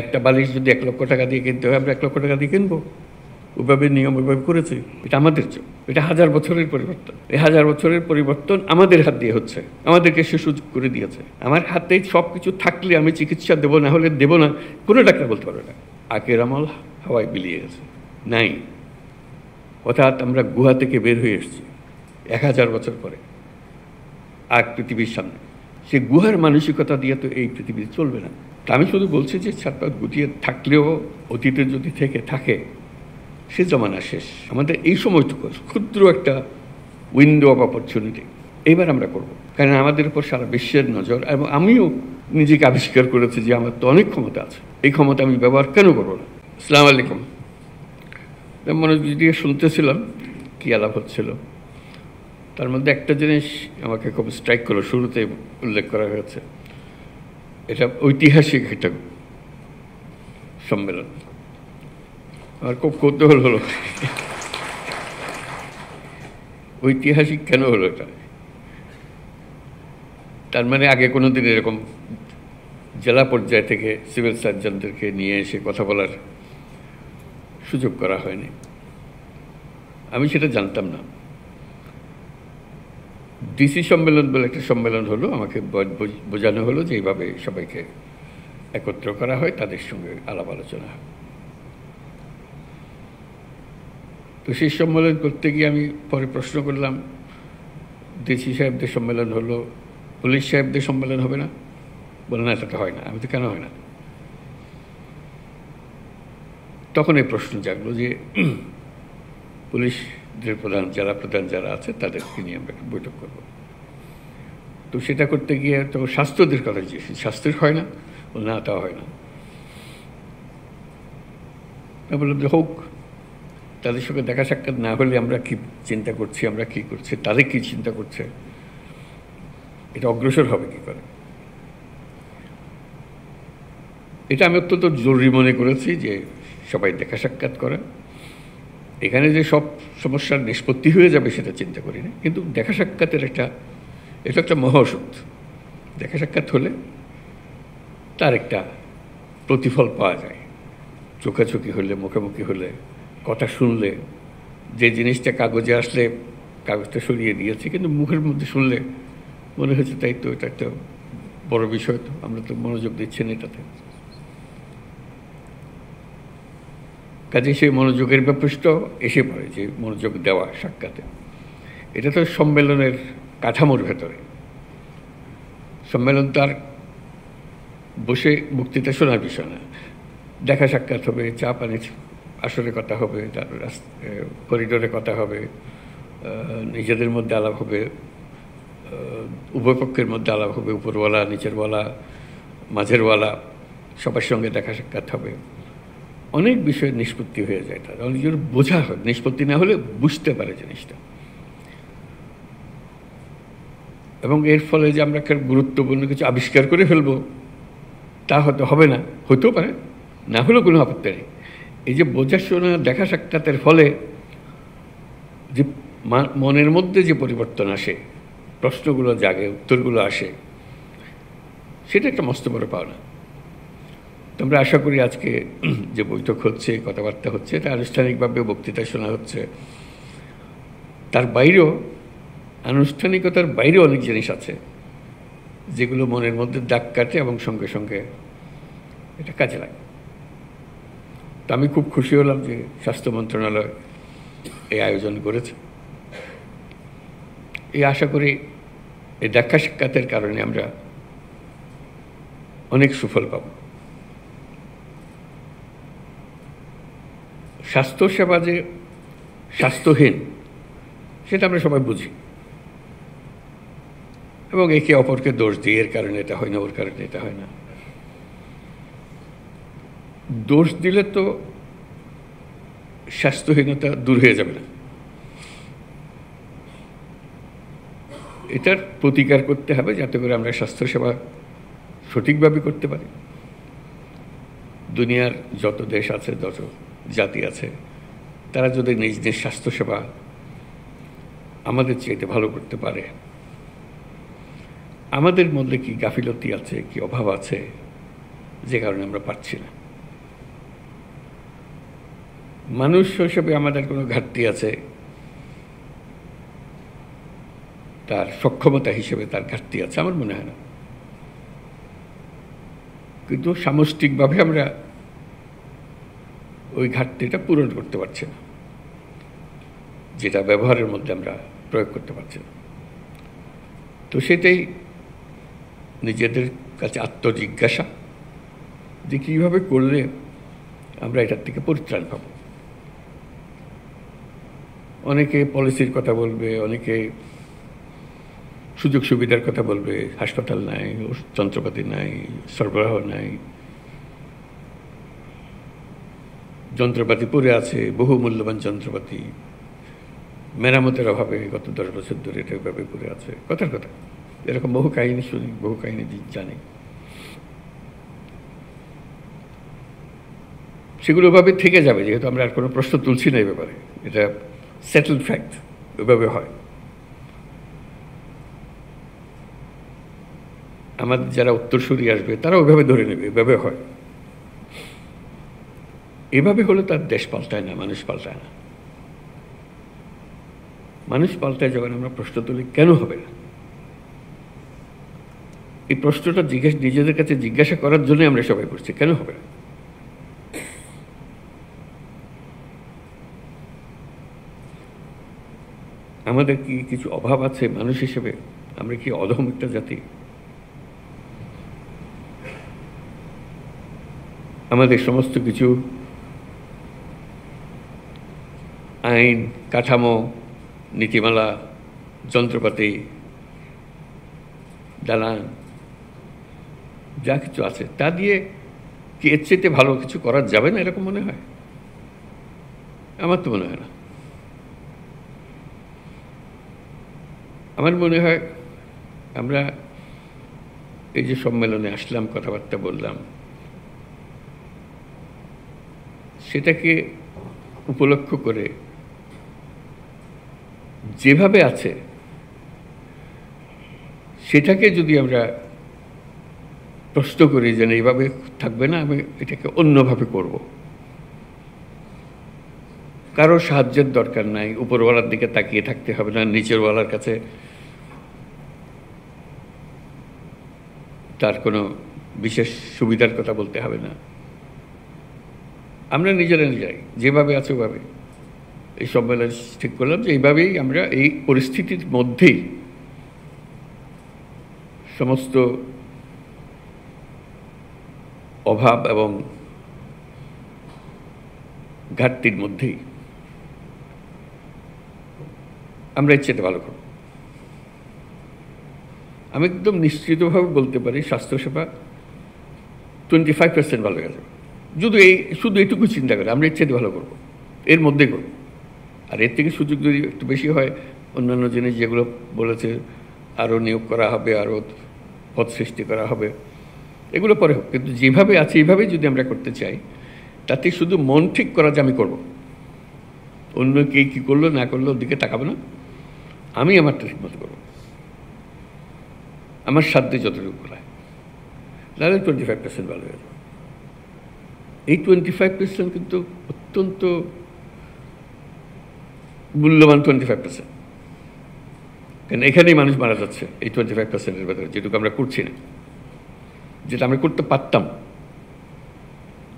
একটা বালিশ যদি 1,00,000 টাকা দিয়ে কিনতে হয়, আমরা 1,00,000 টাকা দিয়ে কিনবো। ওইভাবে নিয়ম ওইভাবে করেছি। এটা আমাদের জন্য, এটা 1000 বছরের পরিবর্তন। এই 1000 বছরের পরিবর্তন আমাদের হাত দিয়ে হচ্ছে, আমাদেরকে সে সুযোগ করে দিয়েছে। আমার হাতে সব কিছু থাকলে আমি চিকিৎসা দেবো, না হলে দেবো না, কোনো ডাক্তার বলতে পারবে না। আখের আমল হাওয়ায় বিলিয়ে গেছে, নাই। অর্থাৎ আমরা গুহা থেকে বের হয়ে এসেছি 1000 বছর পরে, আর পৃথিবীর সামনে সে গুহার মানসিকতা দিয়ে তো এই পৃথিবী চলবে না। তা আমি শুধু বলছি যে ছাত্র গুটিয়ে থাকলেও অতীতে যদি থেকে থাকে, সে জমানা শেষ। আমাদের এই সময়টুকু ক্ষুদ্র একটা উইন্ডো অফ অপরচুনিটি এইবার আমরা করব, কারণ আমাদের উপর সারা বিশ্বের নজর। এবং আমিও নিজেকে আবিষ্কার করেছি যে আমার তো অনেক ক্ষমতা আছে, এই ক্ষমতা আমি ব্যবহার কেন করবো না। আসসালামু আলাইকুম। মনোযোগ দিয়ে শুনতেছিলাম কী আলাপ হচ্ছিল, তার মধ্যে একটা জিনিস আমাকে খুব স্ট্রাইক করলো, শুরুতে উল্লেখ করা হয়েছে, এটা ঐতিহাসিক একটা সম্মেলন। আমার খুব কৌতূহল হলো ঐতিহাসিক কেন হলো এটা। তার মানে আগে কোনো দিন এরকম জেলা পর্যায় থেকে সিভিল সার্জনদেরকে নিয়ে এসে কথা বলার সুযোগ করা হয়নি, আমি সেটা জানতাম না। ডিসি সম্মেলন বলে একটা সম্মেলন হলো, আমাকে বোঝানো হলো যে এইভাবে সবাইকে একত্র করা হয়, তাদের সঙ্গে আলাপ আলোচনা হয়। তো সেই সম্মেলন করতে গিয়ে আমি পরে প্রশ্ন করলাম, ডিসি সাহেবদের সম্মেলন হলো, পুলিশ সাহেবদের সম্মেলন হবে না? বলে না, এটা তো হয় না। আমি তো কেন হয় না? তখন এই প্রশ্ন জাগলো যে পুলিশদের প্রধান, জেলা প্রধান যারা আছে তাদেরকে নিয়ে আমরা একটা বৈঠক করব। তো সেটা করতে গিয়ে তো স্বাস্থ্যদের কথা জিজ্ঞেস, স্বাস্থ্যের হয় না? বলে না, তা হয় না। আমি বললাম যে হোক, তাদের সঙ্গে দেখা সাক্ষাৎ না হলে আমরা কি চিন্তা করছি, আমরা কি করছি, তাদের কি চিন্তা করছে, এটা অগ্রসর হবে কি করে। এটা আমি অত্যন্ত জরুরি মনে করেছি যে সবাই দেখা সাক্ষাৎ করা। এখানে যে সব সমস্যার নিষ্পত্তি হয়ে যাবে সেটা চিন্তা করি না, কিন্তু দেখা সাক্ষাতের এটা একটা মহাওষুধ। দেখা সাক্ষাৎ হলে তার একটা প্রতিফল পাওয়া যায়। চোখাচোখি হলে, মুখোমুখি হলে, কথা শুনলে, যে জিনিসটা কাগজে আসলে কাগজটা সরিয়ে দিয়েছে, কিন্তু মুখের মধ্যে শুনলে মনে হয়েছে তাই তো, এটা একটা বড় বিষয়, তো আমরা তো মনোযোগ দিচ্ছি না এটাতে। কাজে সেই মনোযোগের ব্যাপারটা এসে পড়ে, যে মনোযোগ দেওয়া সাক্ষাতে। এটা তো সম্মেলনের কাঠামোর ভেতরে। সম্মেলন তার বসে বক্তৃতা শোনার বিষয় না, দেখা সাক্ষাৎ হবে, চা পানির আসরে কথা হবে, তারপর করিডোরে কথা হবে, নিজেদের মধ্যে আলাপ হবে, উভয় পক্ষের মধ্যে আলাপ হবে, উপরওয়ালা, নিচেরওয়ালা, মাঝেরওয়ালা, সবার সঙ্গে দেখা সাক্ষাৎ হবে। অনেক বিষয়ের নিষ্পত্তি হয়ে যায়, তার অনেক জন্য বোঝা হয়, নিষ্পত্তি না হলে বুঝতে পারে জিনিসটা। এবং এর ফলে যে আমরা একটা গুরুত্বপূর্ণ কিছু আবিষ্কার করে ফেলবো তা হয়তো হবে না, হতেও পারে, না হলেও কোনো আপত্তি নেই। এই যে বোঝাশোনা, দেখা সাক্ষাতের ফলে যে মনের মধ্যে যে পরিবর্তন আসে, প্রশ্নগুলো জাগে, উত্তরগুলো আসে, সেটা একটা মস্ত বড় পাওনা। আমরা আশা করি আজকে যে বৈঠক হচ্ছে, কথাবার্তা হচ্ছে, এটা আনুষ্ঠানিকভাবে বক্তৃতা শোনা হচ্ছে, তার বাইরেও, আনুষ্ঠানিকতার বাইরেও অনেক জিনিস আছে যেগুলো মনের মধ্যে দাগ কাটে এবং সঙ্গে সঙ্গে এটা কাজে লাগে। তো আমি খুব খুশি হলাম যে স্বাস্থ্য মন্ত্রণালয় এই আয়োজন করেছে। এই আশা করি এই দেখা সাক্ষাতের কারণে আমরা অনেক সুফল পাব। স্বাস্থ্যসেবা যে স্বাস্থ্যহীন সেটা আমরা সবাই বুঝি, এবং একে অপরকে দোষ দিই, এর কারণে এটা হয় না, ওর কারণে এটা হয় না। দোষ দিলে তো স্বাস্থ্যহীনতা দূর হয়ে যাবে না, এটার প্রতিকার করতে হবে যাতে করে আমরা স্বাস্থ্যসেবা সঠিকভাবে করতে পারি। দুনিয়ার যত দেশ আছে, যত জাতি আছে, তারা যদি নিজ নিজ স্বাস্থ্যসেবা আমাদের চাইতে ভালো করতে পারে, আমাদের মধ্যে কি গাফিলতি আছে, কি অভাব আছে যে কারণে আমরা পারছি না, মানুষ হিসেবে আমাদের কোনো ঘাটতি আছে, তার সক্ষমতা হিসেবে তার ঘাটতি আছে, আমার মনে হয় না। কিন্তু সামষ্টিকভাবে আমরা ওই ঘাটতিটা পূরণ করতে পারছি না, যেটা ব্যবহারের মধ্যে আমরা প্রয়োগ করতে পারছি না। তো সেটাই নিজেদের কাছে আত্মজিজ্ঞাসা যে কীভাবে করলে আমরা এটার থেকে পরিত্রাণ পাব। অনেকে পলিসির কথা বলবে, অনেকে সুযোগ সুবিধার কথা বলবে, হাসপাতাল নাই, যন্ত্রপাতি নাই, সরবরাহ নাই, যন্ত্রপাতি পড়ে আছে, বহু মূল্যবান যন্ত্রপাতি মেরামতের অভাবে গত 10 বছর ধরে এটা এভাবে পড়ে আছে। কথার কথা, এরকম বহু কাহিনী শুনি, বহু কাহিনী জানি। সেগুলো ওভাবে থেকে যাবে, যেহেতু আমরা আর কোনো প্রশ্ন তুলছি না এই ব্যাপারে, এটা সেটেলড ফ্যাক্ট, ওইভাবে হয়। আমাদের যারা উত্তরসূরি আসবে তারা ওইভাবে ধরে নেবে, এভাবে হয়। এভাবে হলে তার দেশ পাল্টায় না, মানুষ পাল্টায় না। মানুষ পাল্টায় যখন আমরা প্রশ্ন তুলি, কেন হবে না? এই প্রশ্নটা নিজেদের কাছে জিজ্ঞাসা করার জন্যই আমরা সবাই করছি, কেন হবে না? আমাদের কি কিছু অভাব আছে মানুষ হিসেবে? আমরা কি অধম একটা জাতি? আমাদের সমস্ত কিছু আইন কাঠামো, নীতিমালা, যন্ত্রপাতি, দালান, যা কিছু আছে তা দিয়ে কি এর চেয়ে ভালো কিছু করা যাবে না, এরকম মনে হয়? আমার তো মনে হয় না। আমার মনে হয় আমরা এই যে সম্মেলনে আসলাম, কথাবার্তা বললাম, সেটাকে উপলক্ষ করে যেভাবে আছে সেটাকে যদি আমরা প্রশ্ন করি যে এইভাবে থাকবে না, আমি এটাকে অন্যভাবে করব, কারো সাহায্যের দরকার নাই, উপরওয়ালার দিকে তাকিয়ে থাকতে হবে না, নিচেরওয়ালার কাছে তার কোনো বিশেষ সুবিধার কথা বলতে হবে না, আমরা নিজেরাই যেভাবে আছে ওভাবে এই সম্মেলন ঠিক করলাম যে এইভাবেই আমরা এই পরিস্থিতির মধ্যেই সমস্ত অভাব এবং ঘাটতির মধ্যেই আমরা এর চেয়ে ভালো করব। আমি একদম নিশ্চিতভাবে বলতে পারি স্বাস্থ্যসেবা 25% ভালো হয়ে যাবে, শুধু এইটুকু চিন্তা করে আমরা এর চেয়ে ভালো করবো, এর মধ্যে করব। আর এর থেকে সুযোগ যদি একটু বেশি হয়, অন্যান্য জিনিস যেগুলো বলেছে, আরও নিয়োগ করা হবে, আরও পদ সৃষ্টি করা হবে, এগুলো পরে হোক, কিন্তু যেভাবে আছে এইভাবেই যদি আমরা করতে চাই, তাতে শুধু মন ঠিক করা যে আমি করব, অন্য কে কী করলো না করলো ওর দিকে তাকাবো না, আমি আমারটা ঠিক মতো করবো, আমার সাধ্যে যতটুকু করায়, তাহলে 25% ভালো হয়ে যাবে। এই 25% কিন্তু অত্যন্ত মূল্যবান 25%, কারণ এখানেই মানুষ মারা যাচ্ছে এই 25%-এর ভেতরে, যেটুকু আমরা করছি না, যেটা আমরা করতে পারতাম,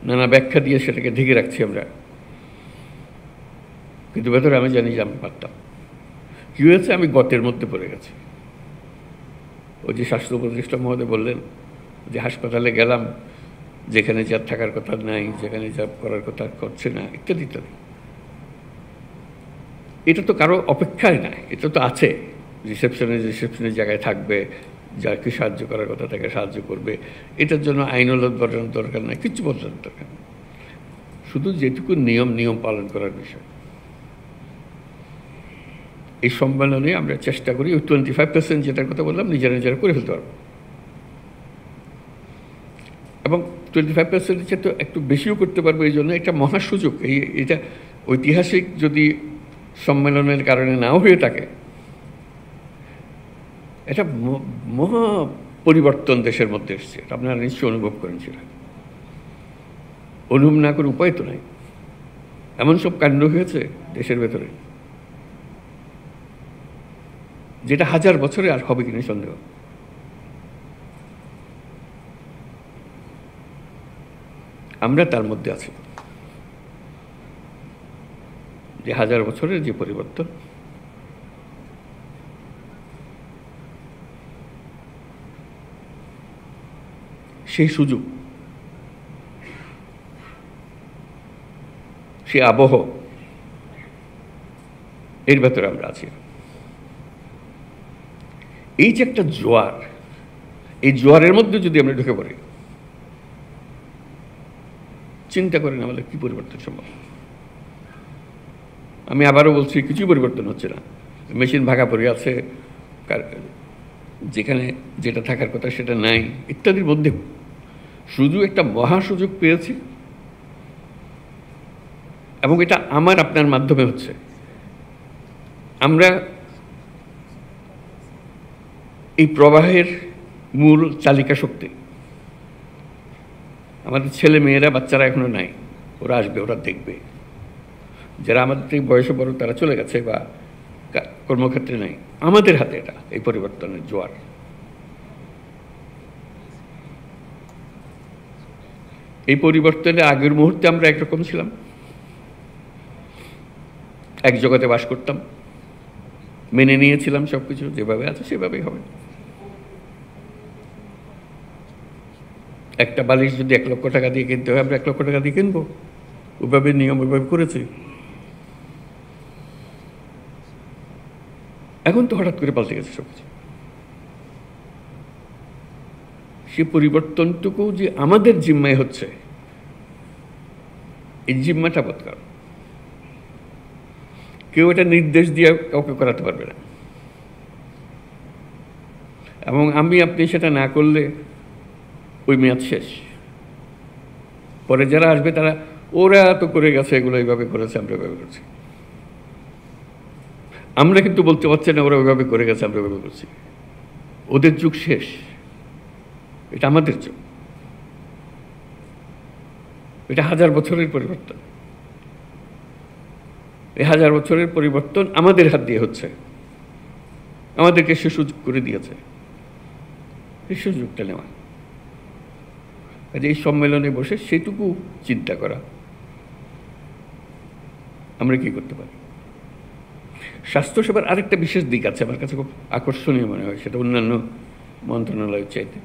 নানা ব্যাখ্যা দিয়ে সেটাকে ঢেকে রাখছি আমরা, কিন্তু ভেতরে আমি জানি যে আমি পারতাম। কী হয়েছে? আমি গতের মধ্যে পড়ে গেছি। ওই যে স্বাস্থ্য উপদেষ্টা মহোদয় বললেন যে হাসপাতালে গেলাম, যেখানে যা থাকার কথা নাই, যেখানে যা করার কথা করছে না, ইত্যাদি ইত্যাদি। এটা তো কারো অপেক্ষায় না, এটা তো আছে, রিসেপশনের জায়গায় থাকবে, যাকে সাহায্য করার কথা তাকে সাহায্য করবে, এটার জন্য আইনওয়ালা বদলানোর দরকার নাই, কিচ্ছু বদলানোর দরকার নেই, শুধু যেটুকু নিয়ম পালন করার বিষয়। এই সম্মেলনে আমরা চেষ্টা করি ওই 25% যেটার কথা বললাম নিজেরা করে ফেলতে পারবো, এবং 25%-এর চেয়ে তো একটু বেশিও করতে পারবো। এই জন্য একটা মহা সুযোগ, এটা ঐতিহাসিক যদি সম্মেলনের কারণে নাও হয়ে থাকে, এটা মহা পরিবর্তন দেশের মধ্যে এসছে, আপনারা নিশ্চয়ই অনুভব করেন। সেটা অনুভব না করে উপায় তো নাই। এমন সব কাণ্ড হয়েছে দেশের ভেতরে, যেটা 1000 বছরে আর হবে কিনা সন্দেহ। আমরা তার মধ্যে আছি, যে 1000 বছরের যে পরিবর্তন, সেই সুযোগ, সেই আবহ, এর ভেতরে আমরা আছি। এই যে একটা জোয়ার, এই জোয়ারের মধ্যে যদি আমরা ঢুকে পড়ি, চিন্তা করেন আমাদের কি পরিবর্তন সম্ভব। আমি আবারও বলছি, কিছুই পরিবর্তন হচ্ছে না। মেশিন ভাগা পড়ে আছে, যেখানে যেটা থাকার কথা সেটা নাই, ইত্যাদির মধ্যে শুধু একটা মহা সুযোগ পেয়েছি, এবং এটা আমার আপনার মাধ্যমে হচ্ছে। আমরা এই প্রবাহের মূল চালিকা শক্তি। আমাদের ছেলে মেয়েরা, বাচ্চারা এখনো নাই, ওরা আসবে, ওরা দেখবে। যারা আমাদের থেকে বয়সে বড় তারা চলে গেছে বা কর্মক্ষেত্রে নাই, আমাদের হাতে এটা, এই পরিবর্তনের জোয়ার। এই পরিবর্তনে আগের মুহূর্তে আমরা একরকম ছিলাম, এক জগতে বাস করতাম, মেনে নিয়েছিলাম সবকিছু যেভাবে আছে সেভাবেই হবে। একটা বালিশ যদি 1 লক্ষ টাকা দিয়ে কিনতে হয়, আমরা 1 লক্ষ টাকা দিয়ে কিনবো, ওইভাবে নিয়ম ওইভাবে করেছি। এখন তো হঠাৎ করে পাল্টে গেছে সবকিছু। সে পরিবর্তনটুকু যে আমাদের জিম্মায় হচ্ছে, এই জিম্মাটা বদকার। কেউ এটা নির্দেশ দিয়ে কাউকে করাতে পারবে না, এবং আমি আপনি সেটা না করলে ওই মেয়াদ শেষ। পরে যারা আসবে তারা, ওরা তো করে গেছে, এগুলো এইভাবে করেছে, আমরা ওইভাবে করছি। আমরা কিন্তু বলতে পারছি না ওরা ওইভাবে করে গেছে, আমরা ওইভাবে করছি। ওদের যুগ শেষ, এটা আমাদের যুগ। এটা 1000 বছরের পরিবর্তন। এই 1000 বছরের পরিবর্তন আমাদের হাত দিয়ে হচ্ছে, আমাদেরকে সে সুযোগ করে দিয়েছে। এই সুযোগটা নেওয়া, এই সম্মেলনে বসে সেটুকু চিন্তা করা, আমরা কি করতে পারি। স্বাস্থ্যসেবার আরেকটা বিশেষ দিক আছে আমার কাছে, খুব আকর্ষণীয় মনে হয়, সেটা অন্যান্য মন্ত্রণালয়ের চাইতে।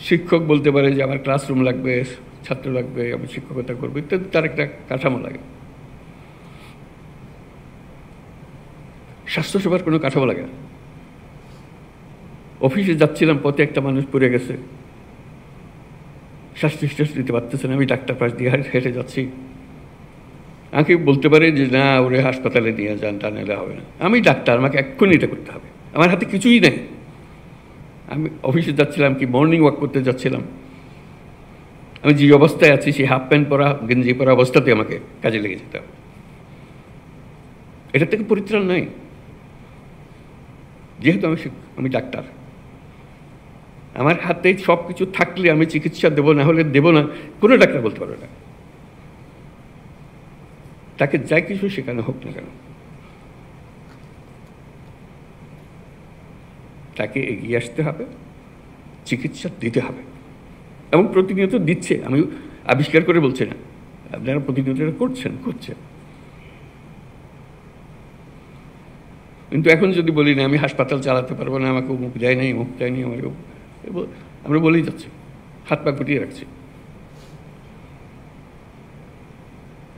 শিক্ষক বলতে পারে যে আমার ক্লাসরুম লাগবে, ছাত্র লাগবে, আমি শিক্ষকতা করবো ইত্যাদি, তার একটা কাঠামো লাগে। স্বাস্থ্যসেবার কোনো কাঠামো লাগে না। অফিসে যাচ্ছিলাম, পথে একটা মানুষ পড়ে গেছে, শ্বাস নিঃশ্বাস দিতে পারতেছে না, আমি ডাক্তার পাশ দিয়ে হেঁটে যাচ্ছি। আমাকে বলতে পারে যে না, ওরে হাসপাতালে নিয়ে যান, তা নিলে হবে না। আমি ডাক্তার, আমাকে এক্ষুনি এটা করতে হবে, আমার হাতে কিছুই নেই। আমি অফিসে যাচ্ছিলাম, কি মর্নিং ওয়াক করতে যাচ্ছিলাম, আমি যে অবস্থায় আছি সেই হাফ প্যান্ট পরা, গেঞ্জি পরা অবস্থাতে আমাকে কাজে লেগে যেতে হবে। এটা থেকে পরিত্রাণ নাই, যেহেতু আমি ডাক্তার। আমার হাতে সব কিছু থাকলে আমি চিকিৎসা দেবো, না হলে দেবো না, কোনো ডাক্তার বলতে পারবে না। তাকে যাই কিছু শেখানো হোক না কেন, তাকে এগিয়ে আসতে হবে, চিকিৎসা দিতে হবে, এবং প্রতিনিয়ত দিচ্ছে। আমি আবিষ্কার করে বলছি না, আপনারা প্রতিনিয়ত করছেন। কিন্তু এখন যদি বলি না, আমি হাসপাতাল চালাতে পারবো না, আমাকে মুখ দেয় নাই, মুখ দেয়নি, আমাকে আমরা বলেই যাচ্ছি, হাত পা গুটিয়ে রাখছি।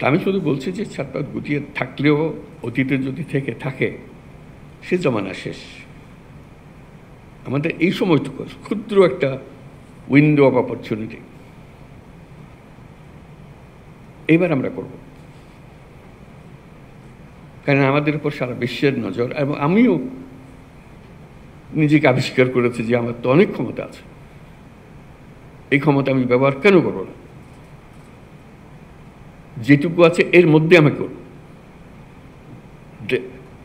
আমি শুধু বলছি যে হাত পা গুটিয়ে থাকলেও অতীতে যদি থেকে থাকে, সে জমানা শেষ। আমাদের এই সময়টুকু ক্ষুদ্র একটা উইন্ডো অফ অপরচুনিটি, এইবার আমরা করব। কারণ আমাদের উপর সারা বিশ্বের নজর, এবং আমিও নিজেকে আবিষ্কার করেছি যে আমার তো অনেক ক্ষমতা আছে, এই ক্ষমতা আমি ব্যবহার কেন করব না? যেটুকু আছে এর মধ্যে আমি করব।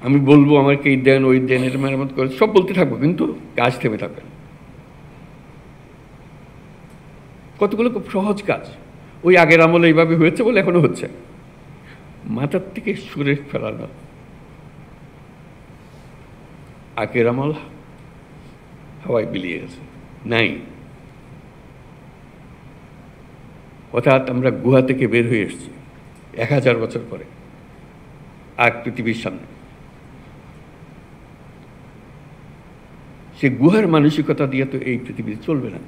আমি বলবো আমাকে এই দেন, ওই দেন, এটা মেরামত করে সব বলতে থাকবো, কিন্তু কাজ থেমে থাকবে না। কতগুলো খুব সহজ কাজ, ওই আগের আমলে এইভাবে হয়েছে বলে এখনো হচ্ছে। মাথার থেকে সুরে ফেলানো আগের আমল হাওয়ায় বিলিয়ে গেছে, নাই। অর্থাৎ আমরা গুহা থেকে বের হয়ে এসেছি 1000 বছর পরে, আর পৃথিবীর সামনে সে গুহার মানসিকতা দিয়ে তো এই পৃথিবী চলবে না।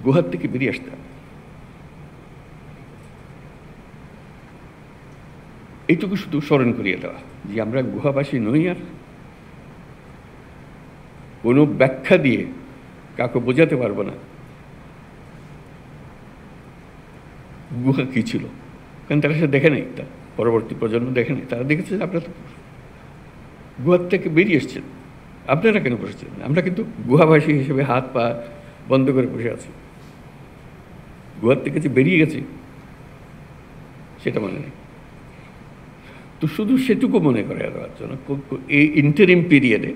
গুহার থেকে বেরিয়ে আসতে হবে। এইটুকু শুধু স্মরণ করিয়ে দেওয়া যে আমরা গুহাবাসী নই, আর কোনো ব্যাখ্যা দিয়ে কাউকে বোঝাতে পারবো না গুহা কি ছিল, কারণ তারা সে দেখে নেই, তার পরবর্তী প্রজন্ম দেখে নেই। তারা দেখেছে যে আপনারা তো গুহার থেকে বেরিয়ে এসছেন, আপনারা কেন বসেছেন? আমরা কিন্তু গুহাবাসী হিসেবে হাত পা বন্ধ করে বসে আছি। গুহার থেকে যে বেরিয়ে গেছি সেটা মনে নেই। তো শুধু সেটুকু মনে করে দেওয়ার জন্য এই ইন্টারিম পিরিয়ডে,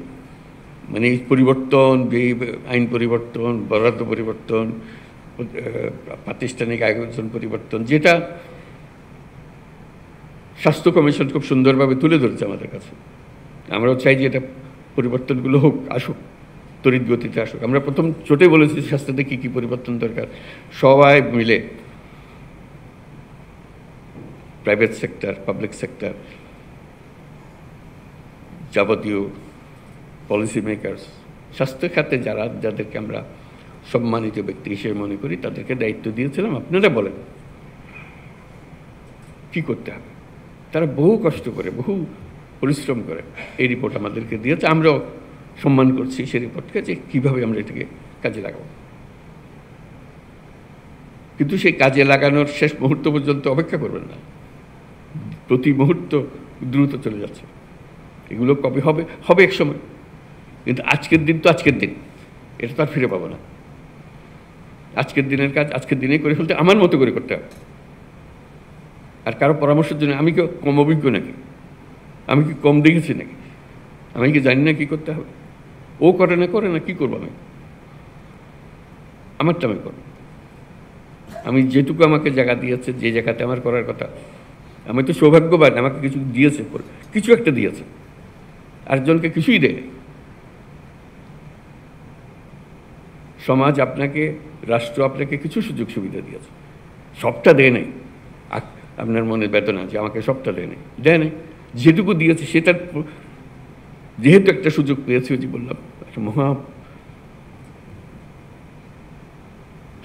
মানে এই পরিবর্তন, এই আইন পরিবর্তন, বরাদ্দ পরিবর্তন, প্রাতিষ্ঠানিক আয়োজন পরিবর্তন, যেটা স্বাস্থ্য কমিশন খুব সুন্দরভাবে তুলে ধরেছে আমাদের কাছে, আমরাও চাই যে এটা পরিবর্তনগুলো হোক, আসুক, তড়িৎ গতিতে আসুক। আমরা প্রথম ছোটে বলেছি স্বাস্থ্যতে কী কী পরিবর্তন দরকার, সবাই মিলে প্রাইভেট সেক্টর, পাবলিক সেক্টর, যাবতীয় পলিসি মেকার্স, স্বাস্থ্য খাতে যাদেরকে আমরা সম্মানিত ব্যক্তি হিসেবে মনে করি, তাদেরকে দায়িত্ব দিয়েছিলাম, আপনারা বলেন কি করতে হবে। তারা বহু কষ্ট করে, বহু পরিশ্রম করে এই রিপোর্ট আমাদেরকে দিয়েছে। আমরাও সম্মান করছি সেই রিপোর্টকে, যে কীভাবে আমরা এটাকে কাজে লাগাবো। কিন্তু সেই কাজে লাগানোর শেষ মুহূর্ত পর্যন্ত অপেক্ষা করবেন না, প্রতি মুহূর্ত দ্রুত চলে যাচ্ছে। এগুলো কবে হবে? হবে এক সময়, কিন্তু আজকের দিন তো আজকের দিন, এটা তো আর ফিরে পাবো না। আজকের দিনের কাজ আজকের দিনেই করে ফেলতে আমার মতো করে করতে হবে। আর কারো পরামর্শের জন্য আমি কি কম অভিজ্ঞ নাকি? আমি কি কম দেখেছি নাকি? আমি কি জানি না কী করতে হবে? ও করে না কী করবো আমি? আমারটা আমি করব। আমি যেটুকু আমাকে জায়গা দিয়েছে, যে জায়গাতে আমার করার কথা, আমি তো সৌভাগ্যবান, আমাকে কিছু দিয়েছে, কিছু একটা দিয়েছে, আরেকজনকে কিছুই দেয়। সমাজ আপনাকে, রাষ্ট্র আপনাকে কিছু সুযোগ সুবিধা দিয়েছে, সবটা দেয় নাই। আপনার মনে বেদনা যে আমাকে সবটা দেয় নাই, যেটুকু দিয়েছে সেটার যেহেতু একটা সুযোগ পেয়েছি, যে বললাম একটা মহা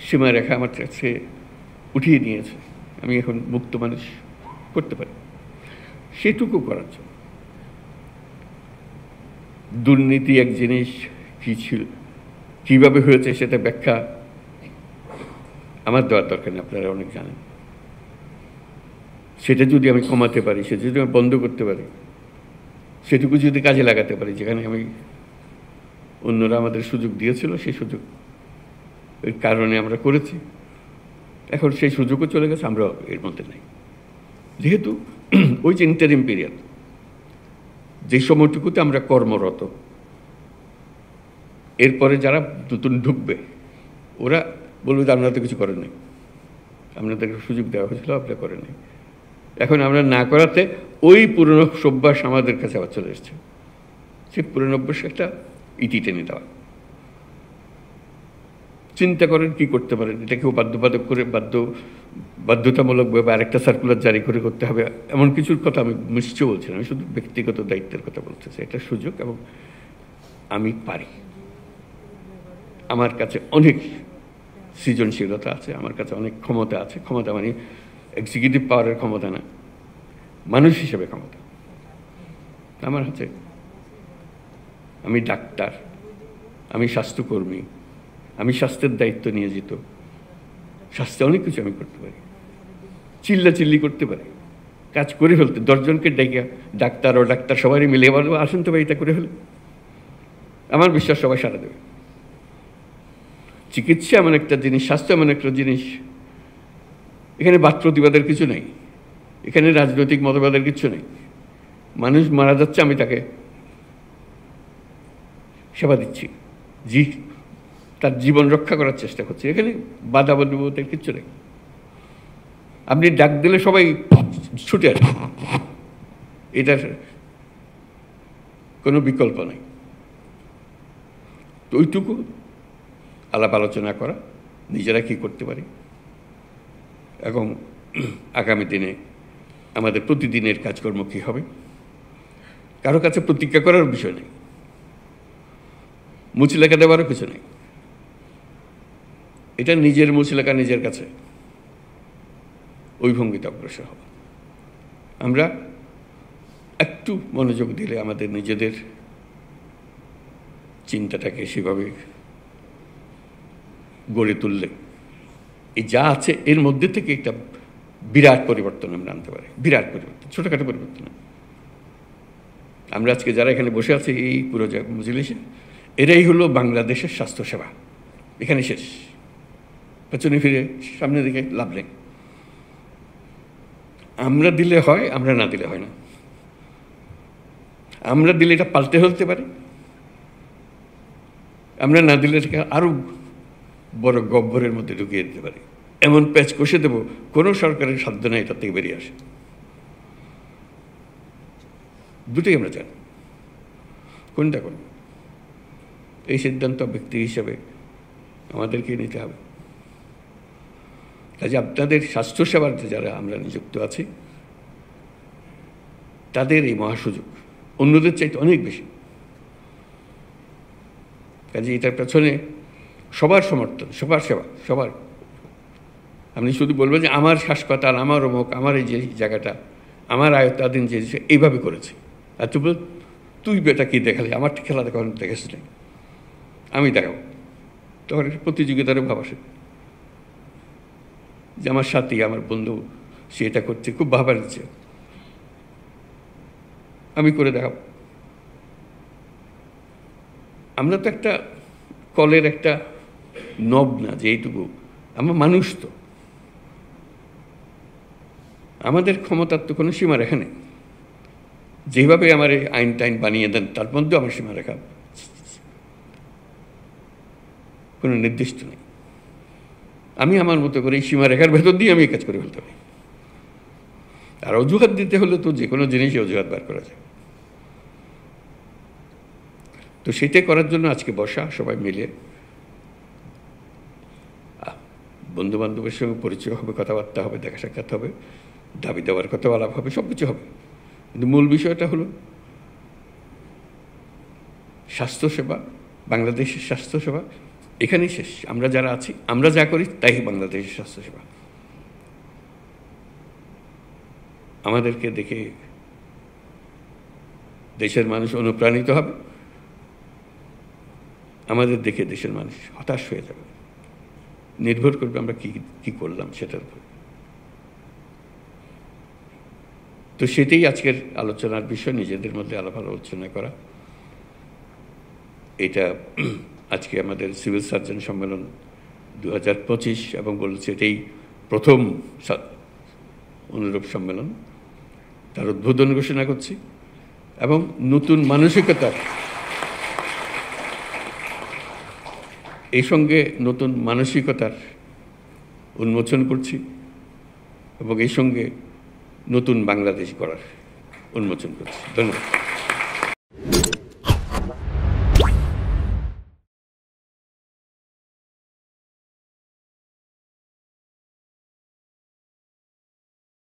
সীমারেখা আমার কাছে উঠিয়ে নিয়েছে, আমি এখন মুক্ত মানুষ করতে পারি। সেটুকু করার জন্য দুর্নীতি এক জিনিস কী ছিল, কীভাবে হয়েছে সেটা ব্যাখ্যা আমার দেওয়ার দরকার নেই, আপনারা অনেক জানেন। সেটা যদি আমি কমাতে পারি, সেটা যদি আমি বন্ধ করতে পারি, সেটুকু যদি কাজে লাগাতে পারি, যেখানে আমি অন্যরা আমাদের সুযোগ দিয়েছিল, সেই সুযোগ ওই কারণে আমরা করেছি। এখন সেই সুযোগও চলে গেছে, আমরা এর মধ্যে নেই। যেহেতু ওই যে ইন্টারিম পিরিয়ড, যে সময়টুকুতে আমরা কর্মরত, এরপরে যারা নতুন ঢুকবে ওরা বলবে যে আপনারা তো কিছু করেন নাই, আপনাদেরকে সুযোগ দেওয়া হয়েছিল, আপনারা করেন নাই। এখন আমরা না করাতে ওই পুরনো অভ্যাস আমাদের কাছে আবার চলে এসছে। সেই পুরনো অভ্যাস একটা ইতি টেনে দেওয়া। চিন্তা করেন কি করতে পারেন, এটা কেউ বাধ্যবাধক করে বাধ্যতামূলকভাবে আরেকটা সার্কুলার জারি করে করতে হবে এমন কিছুর কথা আমি নিশ্চয় বলছি না। আমি শুধু ব্যক্তিগত দায়িত্বের কথা বলতেছি। এটা সুযোগ, এবং আমি পারি। আমার কাছে অনেক সৃজনশীলতা আছে, আমার কাছে অনেক ক্ষমতা আছে। ক্ষমতা মানে এক্সিকিউটিভ পাওয়ারের ক্ষমতা না, মানুষ হিসেবে ক্ষমতা আমার আছে। আমি ডাক্তার, আমি স্বাস্থ্যকর্মী, আমি স্বাস্থ্যের দায়িত্ব নিয়োজিত। স্বাস্থ্যে অনেক কিছু আমি করতে পারি, চিল্লাচিল্লি করতে পারি, কাজ করে ফেলতে। 10 জনকে ডেকে ডাক্তার ও ডাক্তার সবাই মিলে বলবো আসেন তো ভাই এটা করে ফেলে, আমার বিশ্বাস সবাই সাড়া দেবে। চিকিৎসা এমন একটা জিনিস, স্বাস্থ্য এমন একটা জিনিস, এখানে বাদ প্রতিবাদের কিছু নেই, এখানে রাজনৈতিক মতবাদের কিছু নেই। মানুষ মারা যাচ্ছে, আমি তাকে সেবা দিচ্ছি, জি তার জীবন রক্ষা করার চেষ্টা করছে। এখানে বাধা বন্ধুদের কিচ্ছু নেই। আপনি ডাক দিলে সবাই ছুটে আসে, এটার কোনো বিকল্প নেই। তো ওইটুকু আলাপ আলোচনা করা, নিজেরা কী করতে পারি এবং আগামী দিনে আমাদের প্রতিদিনের কাজকর্ম কী হবে। কারো কাছে প্রতিজ্ঞা করার বিষয় নেই, মুচলেখা দেওয়ারও কিছু নেই। এটা নিজের মুচলেখা নিজের কাছে, ওই ভঙ্গিতে অগ্রসর হবে। আমরা একটু মনোযোগ দিলে আমাদের নিজেদের চিন্তাটাকে সেভাবে গড়ে তুললে এই যা আছে এর মধ্যে থেকে একটা বিরাট পরিবর্তন আমরা আনতে পারি। বিরাট পরিবর্তন, ছোটোখাটো পরিবর্তন। আমরা আজকে যারা এখানে বসে আছি এই পুরো মজলিসে, এরাই হলো বাংলাদেশের স্বাস্থ্যসেবা। এখানে শেষ, পেছনে ফিরে সামনের দিকে লাভ নেই। আমরা দিলে হয়, আমরা না দিলে হয় না। আমরা দিলে এটা পাল্টে ফেলতে পারে, আমরা না দিলে এটাকে আরও বড় গহ্বরের মধ্যে ঢুকিয়ে দিতে পারি। এমন প্যাচ কষে দেবো, কোনো সরকারের সাধ্য নেই তার থেকে বেরিয়ে আসে। দুটোই আমরা জানি, কোনটা করব এই সিদ্ধান্ত ব্যক্তি হিসাবে আমাদেরকে নিতে হবে। কাজে আপনাদের স্বাস্থ্যসেবাতে যারা আমরা নিযুক্ত আছি, তাদের এই মহাসুযোগ অন্যদের চাইতে অনেক বেশি। কাজে এটার পেছনে সবার সমর্থন, সবার সেবা, সবার। আপনি শুধু বলবেন যে আমার হাসপাতাল, আমার অমুক, আমার এই যে জায়গাটা, আমার আয়ত্তাধীন যে এইভাবে করেছে, আর তুই বেটা কি দেখালি, আমার খেলা দেখানো দেখেছিস না, আমি দেখাবো। তখন একটা প্রতিযোগিতারও ভাব আসে যে আমার সাথী, আমার বন্ধু সে এটা করছে, খুব ভাবা দিচ্ছে, আমি করে দেখাবো। আমরা তো একটা কলের একটা নব না যে এইটুকু, আমরা মানুষ। তো আমাদের ক্ষমতার তো কোনো সীমারেখা নেই। যেভাবে আমার এই আইন টাইন বানিয়ে দেন তার মধ্যেও আমার সীমারেখা কোনো নির্দিষ্ট নেই। আমি আমার মতো করে এই সীমারেখার ভেতর দিয়ে আমি এই কাজ করে ফেলতে পারি। আর অজুহাত দিতে হলে তো যে কোনো জিনিসই অজুহাত বার করা যায়। তো সেটাই করার জন্য আজকে বসা, সবাই মিলে বন্ধু বান্ধবের সঙ্গে পরিচয় হবে, কথাবার্তা হবে, দেখা সাক্ষাৎ হবে, দাবি দেওয়ার কথা আলাপ হবে, সব কিছু হবে। কিন্তু মূল বিষয়টা হলো স্বাস্থ্যসেবা, বাংলাদেশের স্বাস্থ্যসেবা এখানেই শেষ। আমরা যারা আছি, আমরা যা করি তাই বাংলাদেশের স্বাস্থ্যসেবা। আমাদেরকে দেখে দেশের মানুষ অনুপ্রাণিত হবে, আমাদের দেখে দেশের মানুষ হতাশ হয়ে যাবে। নির্ভর করবে আমরা কি করলাম সেটার উপর। তো সেটাই আজকের আলোচনার বিষয়, নিজেদের মধ্যে আলাপ আলোচনা করা। এটা আজকে আমাদের সিভিল সার্জন সম্মেলন 2025 এবং বলছে এটাই প্রথম অনুরূপ সম্মেলন। তার উদ্বোধন ঘোষণা করছি এবং নতুন মানসিকতার এই সঙ্গে নতুন মানসিকতার উন্মোচন করছি এবং এই সঙ্গে নতুন বাংলাদেশ গড়ার উন্মোচন করছি। ধন্যবাদ।